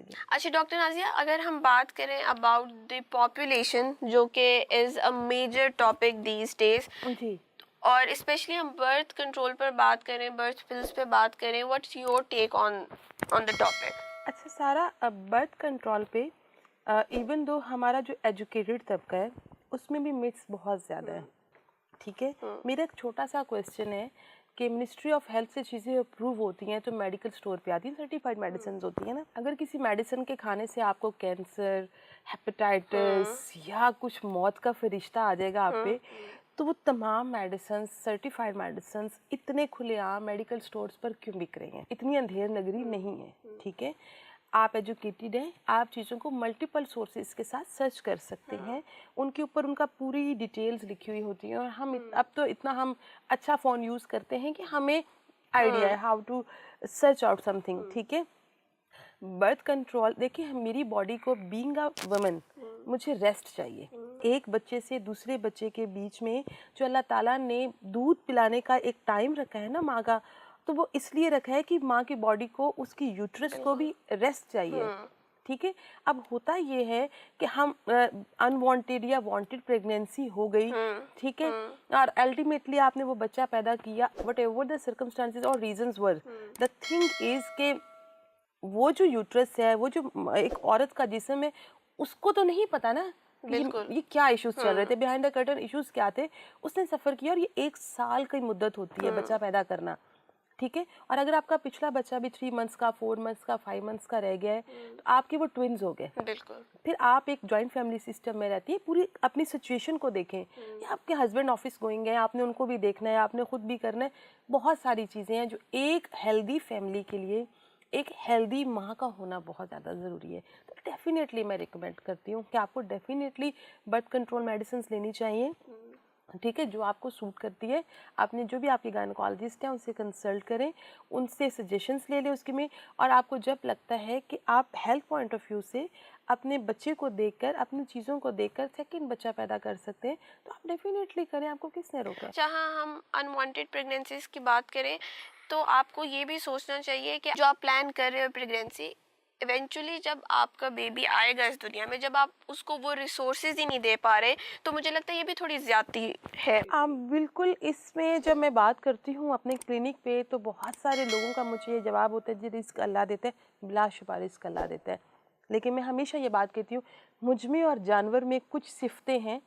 जाएगी। अच्छा डॉक्टर नाज़िया, अगर हम बात करें अबाउट द पॉपुलेशन जो कि is a major topic these days, जी, और स्पेशली हम बर्थ कंट्रोल पर बात करें, बर्थ पिल्स पे बात करें, what's your take on the topic? अच्छा सारा बर्थ कंट्रोल पे इवन दो हमारा जो एजुकेटेड तबका है उसमें भी मिथ्स बहुत ज़्यादा है, ठीक है। मेरा एक छोटा सा क्वेश्चन है कि मिनिस्ट्री ऑफ हेल्थ से चीज़ें अप्रूव होती हैं तो मेडिकल स्टोर पे आती हैं, सर्टिफाइड मेडिसिन होती हैं ना। अगर किसी मेडिसिन के खाने से आपको कैंसर, हेपेटाइटिस या कुछ मौत का फरिश्ता आ जाएगा आप पे, तो वो तमाम मेडिसिन, सर्टिफाइड मेडिसिन इतने खुलेआम मेडिकल स्टोर्स पर क्यों बिक रही हैं? इतनी अंधेर नगरी नहीं है, ठीक है। आप एजुकेटेड हैं, आप चीज़ों को मल्टीपल सोर्सेज के साथ सर्च कर सकते हैं, उनके ऊपर उनका पूरी डिटेल्स लिखी हुई होती हैं। और हम अब तो इतना हम अच्छा फ़ोन यूज़ करते हैं कि हमें आइडिया है how to search out something, ठीक है। बर्थ कंट्रोल देखिए, मेरी बॉडी को बीइंग अ वुमन मुझे रेस्ट चाहिए। एक बच्चे से दूसरे बच्चे के बीच में जो अल्लाह ताला ने दूध पिलाने का एक टाइम रखा है ना माँ का, तो वो इसलिए रखा है कि माँ की बॉडी को, उसकी यूट्रस को भी रेस्ट चाहिए, ठीक है। अब होता ये है कि हम अनवांटेड या वांटेड प्रेगनेंसी हो गई, ठीक है, और अल्टीमेटली आपने वो बच्चा पैदा किया, वट एवर द सर्कमस्टांसेस और reasons were, the thing is के वो जो यूट्रस है, वो जो एक औरत का जिस्म है, उसको तो नहीं पता ना कि ये क्या इश्यूज चल रहे थे, बिहाइंड द कर्टन इश्यूज क्या थे। उसने सफ़र किया और ये 1 साल की मुद्दत होती है बच्चा पैदा करना, ठीक है। और अगर आपका पिछला बच्चा भी 3 मंथ्स का, 4 मंथ्स का, 5 मंथ्स का रह गया है, तो आपके वो ट्विन्स हो गए। बिल्कुल। फिर आप एक जॉइंट फैमिली सिस्टम में रहती है, पूरी अपनी सिचुएशन को देखें, या आपके हस्बैंड ऑफिस गोइंग है, आपने उनको भी देखना है, आपने खुद भी करना है। बहुत सारी चीज़ें हैं जो एक हेल्दी फैमिली के लिए, एक हेल्दी माँ का होना बहुत ज़्यादा ज़रूरी है। तो डेफिनेटली मैं रिकमेंड करती हूँ कि आपको डेफिनेटली बर्थ कंट्रोल मेडिसिन लेनी चाहिए, ठीक है, जो आपको सूट करती है। आपने जो भी आपके गायनेकोलॉजिस्ट हैं उनसे कंसल्ट करें, उनसे सजेशंस ले लें उसके में। और आपको जब लगता है कि आप हेल्थ पॉइंट ऑफ व्यू से अपने बच्चे को देखकर, अपनी चीज़ों को देखकर सेकंड बच्चा पैदा कर सकते हैं, तो आप डेफिनेटली करें, आपको किसने रोका है। जहाँ हम अनवांटेड प्रेगनेंसीज की बात करें, तो आपको ये भी सोचना चाहिए कि जो आप प्लान कर रहे हो प्रेगनेंसी, इवेंचुअली जब आपका बेबी आएगा इस दुनिया में, जब आप उसको वो रिसोर्सेज ही नहीं दे पा रहे, तो मुझे लगता है ये भी थोड़ी ज्यादती है। बिल्कुल, इसमें जब मैं बात करती हूँ अपने क्लिनिक पे, तो बहुत सारे लोगों का मुझे ये जवाब होता है, जी रिस्क अल्लाह देता है, बिलाशुबा रिस्क अल्लाह देता है। लेकिन मैं हमेशा ये बात कहती हूँ, मुझ में और जानवर में कुछ सिफतें हैं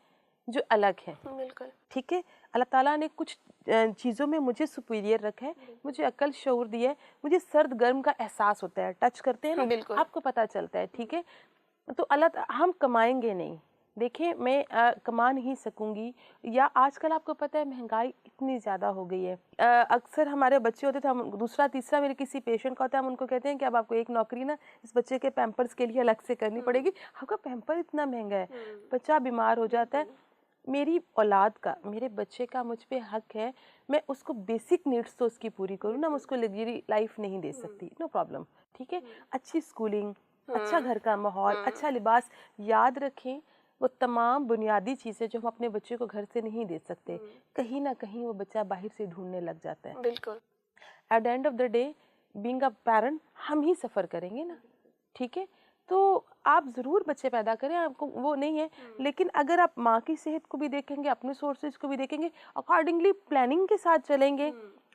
जो अलग हैं, बिल्कुल, ठीक है। अल्लाह ताला ने कुछ चीज़ों में मुझे सुपीरियर रखा है, मुझे अक्ल शऊर दिया है, मुझे सर्द गर्म का एहसास होता है, टच करते हैं ना, बिल्कुल। आपको पता चलता है, ठीक है। तो हम कमाएंगे नहीं, देखिए मैं कमा नहीं सकूंगी, या आजकल आपको पता है महंगाई इतनी ज़्यादा हो गई है। अक्सर हमारे बच्चे होते थे, हम दूसरा तीसरा मेरे किसी पेशेंट का होता है, हम उनको कहते हैं कि अब आपको एक नौकरी ना इस बच्चे के पैम्पर्स के लिए अलग से करनी पड़ेगी, आपका पैम्पर इतना महंगा है, बच्चा बीमार हो जाता है। मेरी औलाद का, मेरे बच्चे का मुझ पे हक है, मैं उसको बेसिक नीड्स तो उसकी पूरी करूँ ना, मैं उसको लग्जरी लाइफ नहीं दे सकती, नो प्रॉब्लम, ठीक है। अच्छी स्कूलिंग, अच्छा घर का माहौल, अच्छा लिबास, याद रखें वो तमाम बुनियादी चीज़ें जो हम अपने बच्चे को घर से नहीं दे सकते, कहीं ना कहीं वो बच्चा बाहर से ढूंढने लग जाता है। बिल्कुल। At the end of the day being a parent हम ही सफ़र करेंगे ना, ठीक है। तो आप ज़रूर बच्चे पैदा करें, आपको वो नहीं है, लेकिन अगर आप माँ की सेहत को भी देखेंगे, अपने सोर्सेज को भी देखेंगे, अकॉर्डिंगली प्लानिंग के साथ चलेंगे,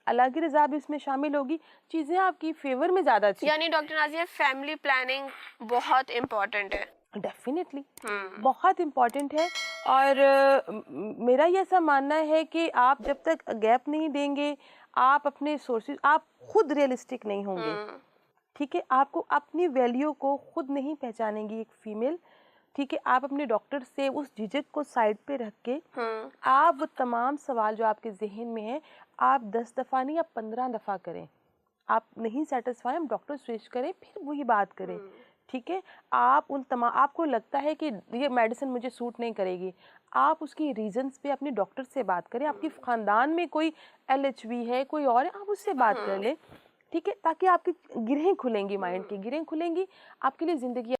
अल्लाह की रज़ा भी इसमें शामिल होगी, चीज़ें आपकी फेवर में ज़्यादा अच्छी। यानी डॉक्टर नाज़िया, फैमिली प्लानिंग बहुत इम्पोर्टेंट है। डेफिनेटली बहुत इम्पॉर्टेंट है। और मेरा ये ऐसा मानना है कि आप जब तक गैप नहीं देंगे, आप अपने सोर्सेज, आप खुद रियलिस्टिक नहीं होंगे, ठीक है। आपको अपनी वैल्यू को खुद नहीं पहचानेंगी एक फीमेल, ठीक है। आप अपने डॉक्टर से उस झिझक को साइड पे रख के आप वो तमाम सवाल जो आपके जहन में है, आप 10 दफ़ा नहीं, आप 15 दफ़ा करें। आप नहीं सेटिस्फाई, हम डॉक्टर स्विच करें, फिर वही बात करें, ठीक है। आप उन तमाम, आपको लगता है कि ये मेडिसिन मुझे सूट नहीं करेगी, आप उसकी रीजंस पे अपने डॉक्टर से बात करें। आपके ख़ानदान में कोई LHV है, कोई और है, आप उससे बात कर लें, ठीक है, ताकि आपकी गिरहें खुलेंगी, माइंड की गिरहें खुलेंगी, आपके लिए ज़िंदगी